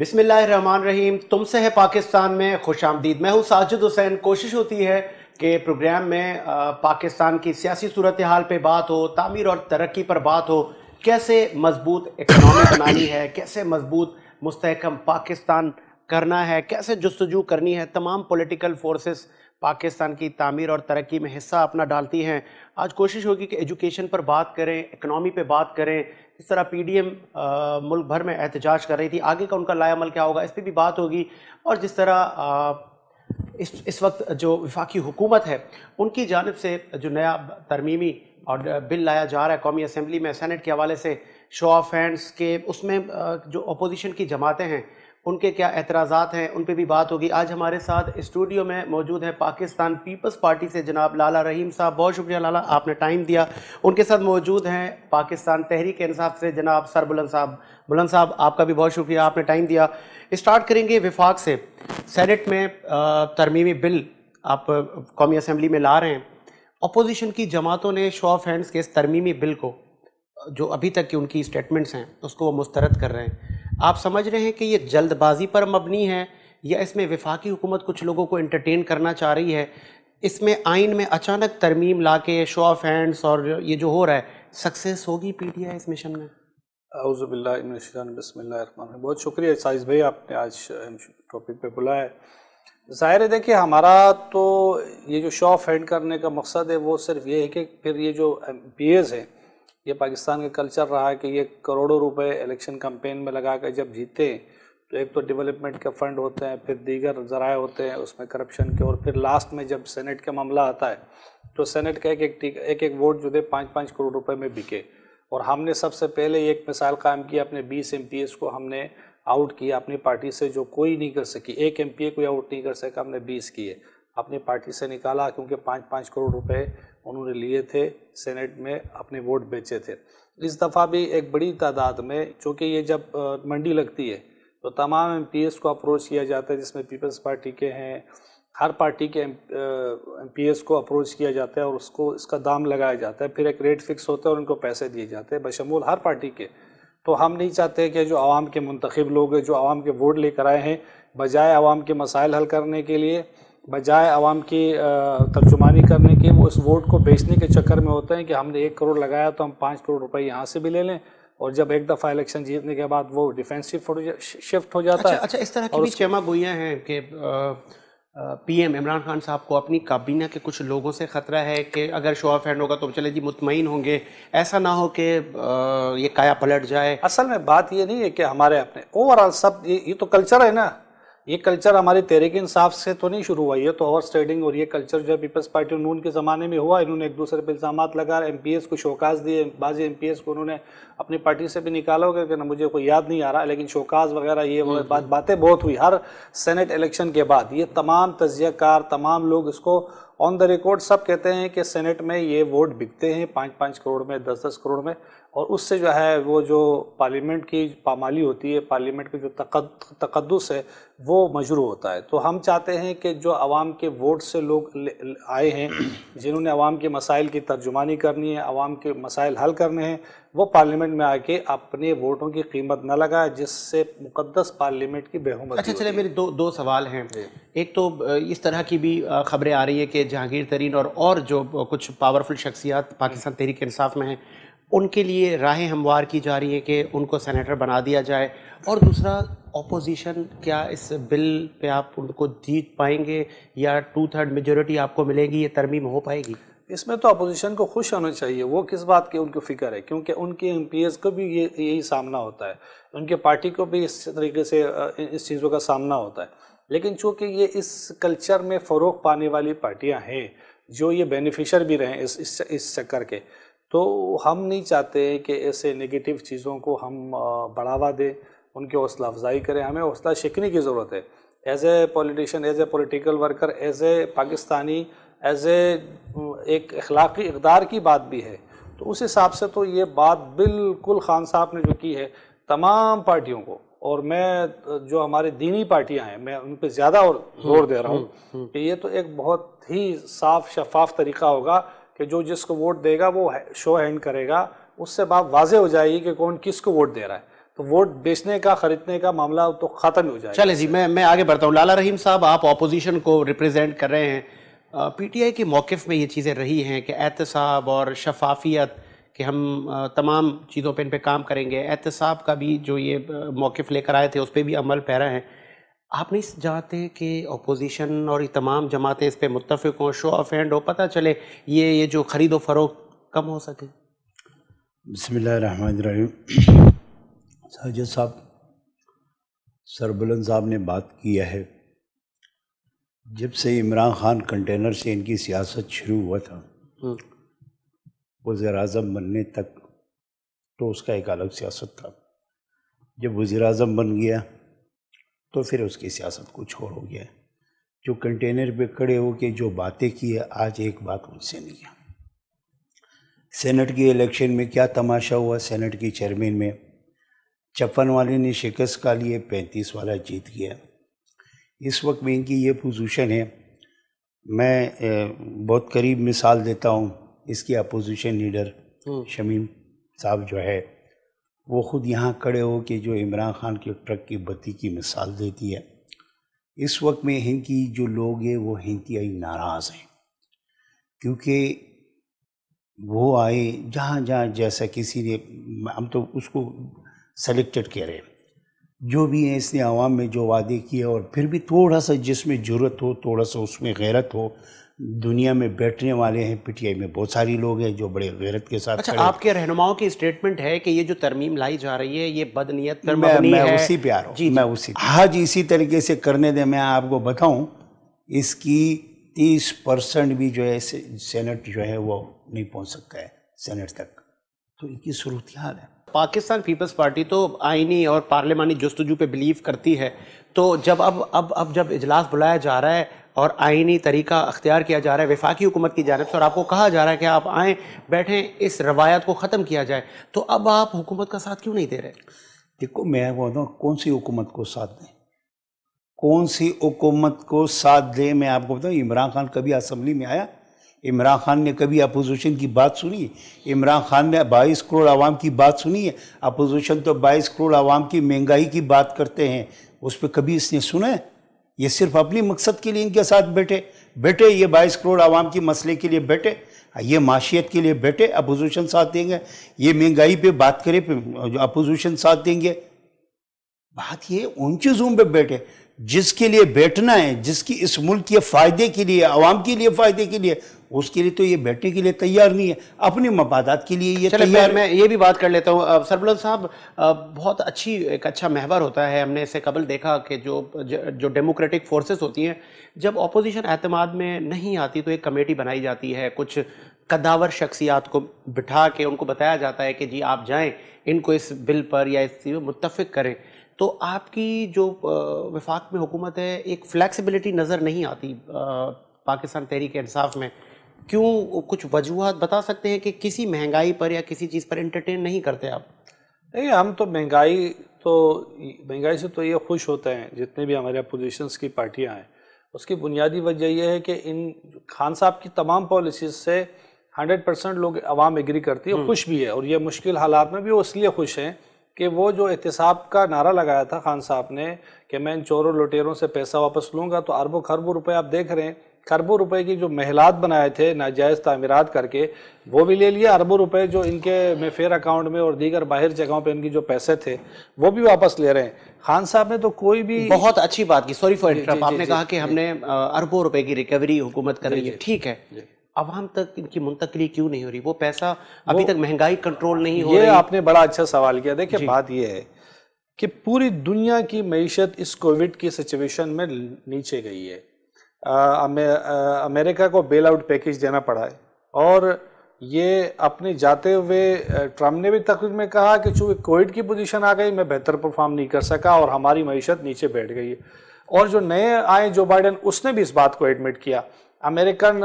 बिस्मिल्लाहिर्रहमानिर्रहीम। तुमसे है पाकिस्तान में खुशामदीद। मैं हूँ साजिद हुसैन। कोशिश होती है कि प्रोग्राम में पाकिस्तान की सियासी सूरत हाल पे बात हो, तामीर और तरक्की पर बात हो, कैसे मजबूत इकनॉमी बनानी है, कैसे मजबूत मुस्तहकम पाकिस्तान करना है, कैसे जस्तजू करनी है। तमाम पॉलिटिकल फोर्सेस पाकिस्तान की तामीर और तरक्की में हिस्सा अपना डालती हैं। आज कोशिश होगी कि एजुकेशन पर बात करें, इकनॉमी पे बात करें। इस तरह पीडीएम मुल्क भर में एहतजाज कर रही थी, आगे का उनका लायामल क्या होगा, इस पर भी बात होगी। और जिस तरह इस वक्त जो वफाकी हुकूमत है उनकी जानिब से जो नया तरमीमी और बिल लाया जा रहा है कौमी असम्बली में सेनेट के हवाले से, शो ऑफ हैंड्स के उसमें जो अपोजिशन की जमातें हैं उनके क्या एतराज़ात हैं, उन पर भी बात होगी। आज हमारे साथ स्टूडियो में मौजूद है पाकिस्तान पीपल्स पार्टी से जनाब लाला रहीम साहब। बहुत शुक्रिया लाला, आपने टाइम दिया। उनके साथ मौजूद हैं पाकिस्तान तहरीक इंसाफ से जनाब सर बुलंद साहब। बुलंद साहब, आपका भी बहुत शुक्रिया, आपने टाइम दिया। स्टार्ट करेंगे विफाक से। सेनेट में तरमीमी बिल आप कौमी असम्बली में ला रहे हैं। अपोजिशन की जमातों ने शो ऑफ हैंड्स के इस तरमीमी बिल को, जो अभी तक की उनकी स्टेटमेंट्स हैं, उसको वो मुस्तरद कर रहे हैं। आप समझ रहे हैं कि ये जल्दबाजी पर मबनी है या इसमें वफाकी हुकूमत कुछ लोगों को एंटरटेन करना चाह रही है? इसमें आइन में अचानक तरमीम ला के शो ऑफ हैंड्स और ये जो हो रहा है, सक्सेस होगी पीटीआई इस मिशन में? औज़ुबिल्लाहि मिनश्शैतानिर बिस्मिल्लाहिर्रहमानिर्रहीम। बहुत शुक्रिया साइज भाई, आपने आज टॉपिक पे बुलाया है। ज़ाहिर है, देखिए हमारा तो ये जो शो ऑफ हैंड करने का मकसद है वो सिर्फ ये है कि फिर ये जो एमपीएज़ है, ये पाकिस्तान का कल्चर रहा है कि ये करोड़ों रुपए इलेक्शन कैंपेन में लगा कर जब जीते तो एक तो डेवलपमेंट के फंड होते हैं, फिर दीगर ज़राए होते हैं उसमें करप्शन के, और फिर लास्ट में जब सेनेट का मामला आता है तो सेनेट का एक वोट जो दे 5-5 करोड़ रुपए में बिके। और हमने सबसे पहले एक मिसाल कायम की, अपने 20 एमपीएस को हमने आउट किया अपनी पार्टी से, जो कोई नहीं कर सकी। एक एमपीए कोई आउट नहीं कर सका, हमने 20 किए अपनी पार्टी से निकाला, क्योंकि 5-5 करोड़ रुपए उन्होंने लिए थे, सेनेट में अपने वोट बेचे थे। इस दफ़ा भी एक बड़ी तादाद में, चूँकि ये जब मंडी लगती है तो तमाम एमपीएस को अप्रोच किया जाता है, जिसमें पीपल्स पार्टी के हैं, हर पार्टी के एमपीएस को अप्रोच किया जाता है और उसको इसका दाम लगाया जाता है, फिर एक रेट फिक्स होता है और उनको पैसे दिए जाते हैं बशमूल हर पार्टी के। तो हम नहीं चाहते कि जो आवाम के मुंतखब लोग हैं, जो आवाम के वोट लेकर आए हैं, बजाय आवाम के मसाइल हल करने के लिए, बजाय आवाम की तर्जुमानी करने के, वो इस वोट को बेचने के चक्कर में होते हैं कि हमने 1 करोड़ लगाया तो हम 5 करोड़ रुपए यहाँ से भी ले लें, और जब एक दफ़ा इलेक्शन जीतने के बाद वो डिफेंसिव शिफ्ट हो जाता है। अच्छा, इस तरह की भी चमा गोइयाँ हैं कि पीएम इमरान खान साहब को अपनी काबीना के कुछ लोगों से ख़तरा है कि अगर शो ऑफ हैंड होगा तो चले जी मुतमईन होंगे, ऐसा ना हो कि ये काया पलट जाए। असल में बात ये नहीं है कि हमारे अपने ओवरऑल सब ये तो कल्चर है ना, ये कल्चर हमारी तहरीक इंसाफ से तो नहीं शुरू हुआ, ये तो ओवर स्टेडिंग, और ये कल्चर जो पीपल्स पार्टी नून के ज़माने में हुआ। इन्होंने एक दूसरे पर इल्ज़ाम लगा, एमपीएस को शोकाज दिए, बाज़ी एमपीएस को उन्होंने अपनी पार्टी से भी निकाला होगा कि ना, मुझे कोई याद नहीं आ रहा, लेकिन शोकाज वगैरह ये बातें बहुत हुई हर सेनेट इलेक्शन के बाद। ये तमाम तजियाकार, तमाम लोग इसको ऑन द रिकॉर्ड सब कहते हैं कि सेनेट में ये वोट बिकते हैं 5-5 करोड़ में, 10-10 करोड़ में, और उससे जो है वो जो पार्लियामेंट की पामाली होती है, पार्लियामेंट की जो तकद्दुस है वो मजरू होता है। तो हम चाहते हैं कि जो आवाम के वोट से लोग आए हैं, जिन्होंने आवाम के मसाइल की तर्जुमानी करनी है, आवाम के मसाइल हल करने हैं, वो पार्लियामेंट में आके अपने वोटों की कीमत न लगाए, जिससे मुकद्दस पार्लियामेंट की बेहुमती। अच्छा, चले मेरे दो सवाल हैं। एक तो इस तरह की भी खबरें आ रही है कि जहांगीर तरीन और जो कुछ पावरफुल शख्सियात पाकिस्तान तहरीक इंसाफ में हैं, उनके लिए राहें हमवार की जा रही है कि उनको सेनेटर बना दिया जाए। और दूसरा, अपोजिशन क्या इस बिल पे आप उनको जीत पाएंगे या 2/3 मेजोरिटी आपको मिलेगी, ये तरमीम हो पाएगी? इसमें तो अपोजिशन को खुश होना चाहिए। वो किस बात की उनको फ़िक्र है, क्योंकि उनके एमपीएस को भी यही सामना होता है, उनके पार्टी को भी इस तरीके से इस चीज़ों का सामना होता है। लेकिन चूँकि ये इस कल्चर में फ़रोग़ पाने वाली पार्टियाँ हैं, जो ये बेनिफिशर भी रहे इस चक्कर के, तो हम नहीं चाहते कि ऐसे नेगेटिव चीज़ों को हम बढ़ावा दें, उनकी हौसला अफजाई करें। हमें हौसला शिकने की ज़रूरत है, as a politician, as a political worker, as a Pakistani, as a एक अखलाकी इक़दार की बात भी है। तो उस हिसाब से तो ये बात बिल्कुल खान साहब ने जो की है तमाम पार्टियों को, और मैं जो हमारे दीनी पार्टियां हैं मैं उन पर ज़्यादा और जोर दे रहा हूँ कि ये तो एक बहुत ही साफ शफाफ तरीका होगा कि जो जिसको वोट देगा वो शो हैंड करेगा, उससे बात वाजे हो जाएगी कि कौन किसको वोट दे रहा है। तो वोट बेचने का खरीदने का मामला तो खत्म हो जाएगा। चले जी, मैं आगे बढ़ता हूँ। लाला रहीम साहब, आप ऑपोजिशन को रिप्रेजेंट कर रहे हैं। पीटीआई के मौक़िफ़ में ये चीज़ें रही हैं कि एहतसाब और शफाफियत, कि हम तमाम चीज़ों पे इन पे काम करेंगे। एहतसाब का भी जो ये मौक़िफ़ लेकर आए थे उस पर भी अमल पैरा है। आप नहीं चाहते कि अपोजिशन और ये तमाम जमातें इस पे मुत्तफ़िक़ हों, शो ऑफ हैंड हो, पता चले ये जो ख़रीदो फ़रोख्त कम हो सके? बिस्मिल्लाहिर्रहमानिर्रहीम। साजिद साहब, सरबुलंद साहब ने बात किया है, जब से इमरान खान कंटेनर से इनकी सियासत शुरू हुआ था वज़ीर-ए-आज़म बनने तक, तो उसका एक अलग सियासत था। जब वज़ीर-ए-आज़म बन गया तो फिर उसकी सियासत कुछ और हो गया। जो कंटेनर पे खड़े हो के जो बातें की है, आज एक बात उनसे नहीं है। सेनेट की इलेक्शन में क्या तमाशा हुआ, सेनेट की चेयरमैन में 56 वाले ने शिकस्त का लिए, 35 वाला जीत गया। इस वक्त में इनकी ये पोजीशन है। मैं बहुत करीब मिसाल देता हूँ, इसकी अपोजिशन लीडर शमीम साहब जो है, वो ख़ुद यहाँ खड़े हो के जो इमरान खान के ट्रक की बत्ती की मिसाल देती है। इस वक्त में हिंद की जो लोग हैं वो इंतहाई नाराज़ हैं, क्योंकि वो आए जहाँ जहाँ, जैसा किसी ने, हम तो उसको सेलेक्टेड कह रहे हैं, जो भी है इसने आवाम में जो वादे किए, और फिर भी थोड़ा सा जिसमें ज़रूरत हो, थोड़ा सा उसमें गैरत हो। दुनिया में बैठने वाले हैं, पीटीआई में बहुत सारी लोग हैं जो बड़े गैरत के साथ। अच्छा, आपके रहनुमाओं की स्टेटमेंट है कि ये जो तरमीम लाई जा रही है ये बदनीयत पर मैं मबनी है। उसी पे आ रहा हूँ, मैं उसी आज इसी तरीके से करने दे। मैं आपको बताऊँ, इसकी 30% भी जो है सेनेट जो है वो नहीं पहुँच सकता है सेनेट तक, तो इनकी सूरत हाल है। पाकिस्तान पीपल्स पार्टी तो आईनी और पार्लिमानी जस्तजू पे बिलीव करती है, तो जब अब जब इजलास बुलाया जा रहा है और आईनी तरीका अख्तियार किया जा रहा है वफाकी हुकूमत की जानिब से, और आपको कहा जा रहा है कि आप आएँ, बैठें, इस रवायत को ख़त्म किया जाए, तो अब आप हुकूमत का साथ क्यों नहीं दे रहे? देखो, मैं कहता हूँ, कौन सी हुकूमत को साथ दें, कौन सी हुकूमत को साथ दें? मैं आपको बताऊँ, इमरान खान कभी असम्बली में आया? इमरान खान ने कभी अपोजिशन की बात सुनी? इमरान खान ने 22 करोड़ आवाम की बात सुनी है? अपोजिशन तो 22 करोड़ आवाम की महंगाई की बात करते हैं, उस पर कभी इसने सुना है? ये सिर्फ अपनी मकसद के लिए इनके साथ बैठे ये 22 करोड़ आवाम की मसले के लिए बैठे, ये माशियत के लिए बैठे, अपोजिशन साथ देंगे। ये महंगाई पे बात करे पे अपोजिशन साथ देंगे। बात ये उन चीज़ों पे बैठे जिसके लिए बैठना है, जिसकी इस मुल्क के फ़ायदे के लिए, आवाम के लिए फ़ायदे के लिए, उसके लिए तो ये बैठने के लिए तैयार नहीं है, अपने मफादात के लिए ये तैयार। मैं ये भी बात कर लेता हूँ। सरबुलंद साहब, बहुत एक अच्छा महवर होता है, हमने इससे कबल देखा कि जो डेमोक्रेटिक फोर्सेस होती हैं, जब अपोजिशन एतमाद में नहीं आती तो एक कमेटी बनाई जाती है, कुछ कद्दावर शख्सियात को बिठा के उनको बताया जाता है कि जी आप जाएँ, इनको इस बिल पर या इस मुत्तफ़िक करें। तो आपकी जो वफाक में हुकूमत है, एक फ्लैक्सिबिलिटी नज़र नहीं आती पाकिस्तान तहरीक इंसाफ में। क्यों? कुछ वजूहात बता सकते हैं कि किसी महंगाई पर या किसी चीज़ पर एंटरटेन नहीं करते आप? नहीं, हम तो महंगाई से तो ये खुश होते हैं, जितने भी हमारे अपोजिशंस की पार्टियां हैं। उसकी बुनियादी वजह यह है कि इन खान साहब की तमाम पॉलिसीज से 100% लोग अवाम एग्री करती है, खुश भी है, और ये मुश्किल हालात में भी वो इसलिए खुश हैं कि वो जो एहतिसाब का नारा लगाया था खान साहब ने कि मैं इन चोरों लुटेरों से पैसा वापस लूँगा, तो अरबों खरबों रुपए आप देख रहे हैं, खरबों रुपए की जो महलात बनाए थे नाजायज़ तामीरात करके, वो भी ले लिए। अरबों रुपए जो इनके मेफेयर अकाउंट में और दीगर बाहर जगहों पे इनकी जो पैसे थे वो भी वापस ले रहे हैं। खान साहब ने तो कोई भी बहुत अच्छी बात की, सॉरी फॉर इंटरप्ट, आपने कहा कि हमने अरबों रुपए की रिकवरी हुकूमत कर रही है, ठीक है, अवाम तक इनकी मुंतकली क्यों नहीं हो रही? वो पैसा अभी तक महंगाई कंट्रोल नहीं हो रही। ये आपने बड़ा अच्छा सवाल किया। देखिए, बात ये है कि पूरी दुनिया की मईशत इस कोविड की सिचुएशन में नीचे गई है। अमेरिका को बेल आउट पैकेज देना पड़ा है, और ये अपने जाते हुए ट्रम्प ने भी तकरीर में कहा कि चूंकि कोविड की पोजीशन आ गई, मैं बेहतर परफॉर्म नहीं कर सका और हमारी मईशत नीचे बैठ गई है। और जो नए आए जो बाइडेन, उसने भी इस बात को एडमिट किया। अमेरिकन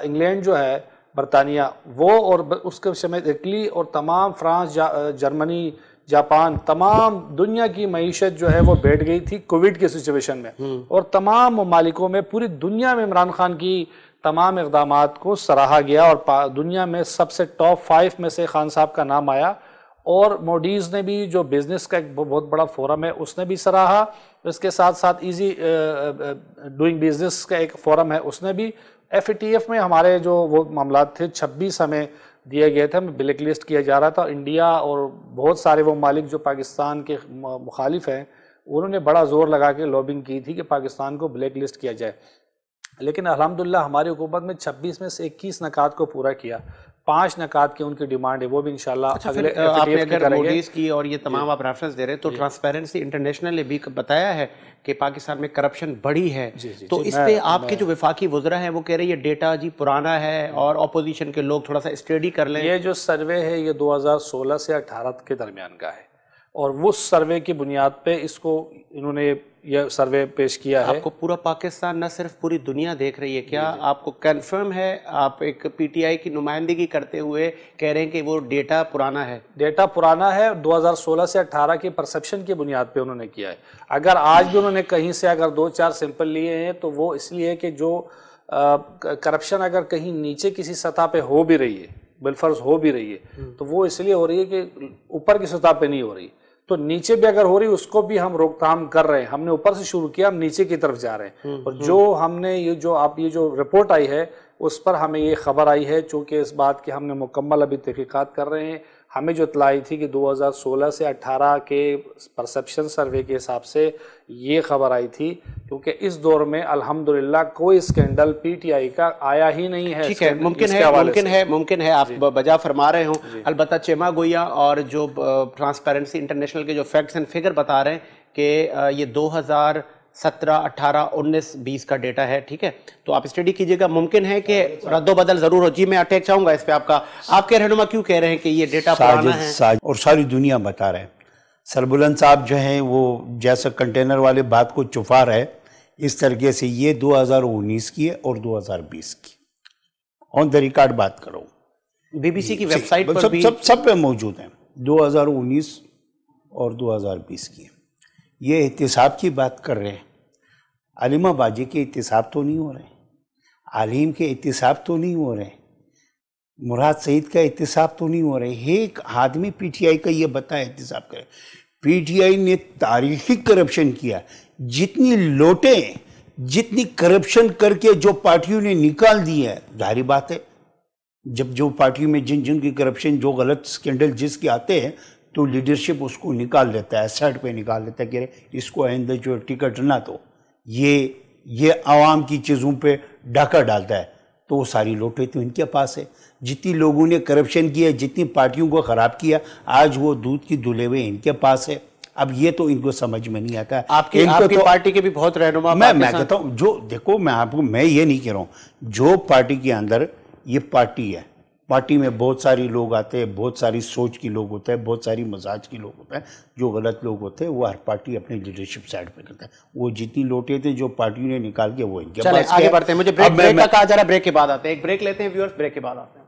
इंग्लैंड जो है, बरतानिया, वो और उसके समेत इटली और तमाम फ्रांस, जर्मनी, जापान, तमाम दुनिया की मईशत जो है वो बैठ गई थी कोविड के सिचुएशन में, और तमाम ममालिकों में, पूरी दुनिया में इमरान खान की तमाम इक़दामात को सराहा गया, और दुनिया में सबसे टॉप 5 में से खान साहब का नाम आया। और मोडीज़ ने भी, जो बिज़नेस का एक बहुत बड़ा फोरम है, उसने भी सराहा। इसके साथ साथ इजी डूइंग बिजनेस का एक फोरम है, उसने भी। FATF में हमारे जो वो मामला थे 26 हमें दिए गए थे, हमें ब्लैक लिस्ट किया जा रहा था। इंडिया और बहुत सारे वो मालिक जो पाकिस्तान के मुखालिफ हैं, उन्होंने बड़ा ज़ोर लगा के लॉबिंग की थी कि पाकिस्तान को ब्लैक लिस्ट किया जाए। लेकिन अल्हम्दुलिल्लाह हमारी हुकूमत में 26 में से 21 नकात को पूरा किया। 5 नकात की उनकी डिमांड है, वो भी इंशाल्लाह अगले आपने अगर मोडीज की और ये तमाम आप रेफरेंस दे रहे हैं, तो ट्रांसपेरेंसी इंटरनेशनल ने भी बताया है कि पाकिस्तान में करप्शन बढ़ी है। तो इस पे आपके जो वफाकी वज़रा हैं वो कह रहे हैं ये डेटा जी पुराना है और अपोजिशन के लोग थोड़ा सा स्टडी कर लें। ये जो सर्वे है ये 2016 से 18 के दरमियान का है, और उस सर्वे की बुनियाद पे इसको इन्होंने यह सर्वे पेश किया है। आपको पूरा पाकिस्तान, न सिर्फ पूरी दुनिया देख रही है क्या? आपको कंफर्म है? आप एक PTI की नुमाइंदगी करते हुए कह रहे हैं कि वो डेटा पुराना है? डेटा पुराना है, 2016 से 18 की परसेप्शन की बुनियाद पे उन्होंने किया है। अगर आज भी उन्होंने कहीं से अगर 2-4 सैंपल लिए हैं तो वो इसलिए कि जो करप्शन अगर कहीं नीचे किसी सतह पे हो भी रही है, बिलफर्ज हो भी रही है, तो वो इसलिए हो रही है कि ऊपर की सतह पे नहीं हो रही। तो नीचे भी अगर हो रही, उसको भी हम रोकथाम कर रहे हैं। हमने ऊपर से शुरू किया, हम नीचे की तरफ जा रहे हैं। और जो हमने ये जो रिपोर्ट आई है उस पर हमें ये खबर आई है, चूँकि इस बात की हमने मुकम्मल अभी तहकीकात कर रहे हैं। हमें जो इत्तला आई थी कि 2016 से 18 के परसेप्शन सर्वे के हिसाब से ये खबर आई थी, क्योंकि इस दौर में अल्हम्दुलिल्लाह कोई स्कैंडल PTI का आया ही नहीं है। ठीक है, मुमकिन है आप बजा फरमा रहे हो। अलबत्ता चेमा गोया और जो ट्रांसपेरेंसी इंटरनेशनल के जो फैक्ट्स एंड फिगर बता रहे हैं कि ये 2017, 18, 19, 20 का डेटा है। ठीक है, तो आप स्टडी कीजिएगा। मुमकिन है कि रद्दोबदल जरूर हो। जी, मैं अटैक चाहूंगा इस पे आपका। आपके रहनुमा क्यों कह रहे हैं कि ये डेटा पुराना है? और सारी दुनिया बता रहे हैं। सरबुलंद साहब जो हैं वो जैसा कंटेनर वाले बात को छुपा रहे, इस तरीके से ये 2019 की है और 2020 की ऑन द रिकॉर्ड बात करो। BBC की वेबसाइट पर भी सब पे मौजूद है। 2019 और 2020 की ये एहतिसाब की बात कर रहे हैं। आलिमा बाजी के एहतिसाब तो नहीं हो रहे, आलिम के एहतिसाब तो नहीं हो रहे, मुराद सईद का एहतिसाब तो नहीं हो रहे। एक आदमी PTI का ये बताए एहतिसाब करे। PTI ने तारीखी करप्शन किया। जितनी लोटे, जितनी करप्शन करके जो पार्टियों ने निकाल दी है, जाहिर बात है जब जो पार्टी में जिन की करप्शन, जो गलत स्कैंडल जिसके आते हैं, तो लीडरशिप उसको निकाल लेता है, साइड पे निकाल लेता है कि इसको आइंदा जो टिकट ना, तो ये आवाम की चीज़ों पे डाका डालता है। तो वो सारी लोटे तो इनके पास है। जितनी लोगों ने करप्शन किया, जितनी पार्टियों को ख़राब किया, आज वो दूध की दुले हुए इनके पास है। अब ये तो इनको समझ में नहीं आता। आपकी तो, पार्टी के भी बहुत रहनुमा, मैं कहता हूँ, जो देखो मैं ये नहीं कह रहा हूँ, जो पार्टी के अंदर ये पार्टी है, पार्टी में बहुत सारी लोग आते हैं, बहुत सारी सोच के लोग होते हैं, बहुत सारी मजाज के लोग होते हैं। जो गलत लोग होते हैं वो हर पार्टी अपनी लीडरशिप साइड पे करता है। वो जितनी लोटे थे जो पार्टियों ने निकाल के, वो इनके पास। आगे बढ़ते हैं, मुझे ब्रेक का कहा जा रहा है, ब्रेक के बाद आते हैं। एक ब्रेक लेते हैं व्यूअर्स, ब्रेक के बाद आते हैं।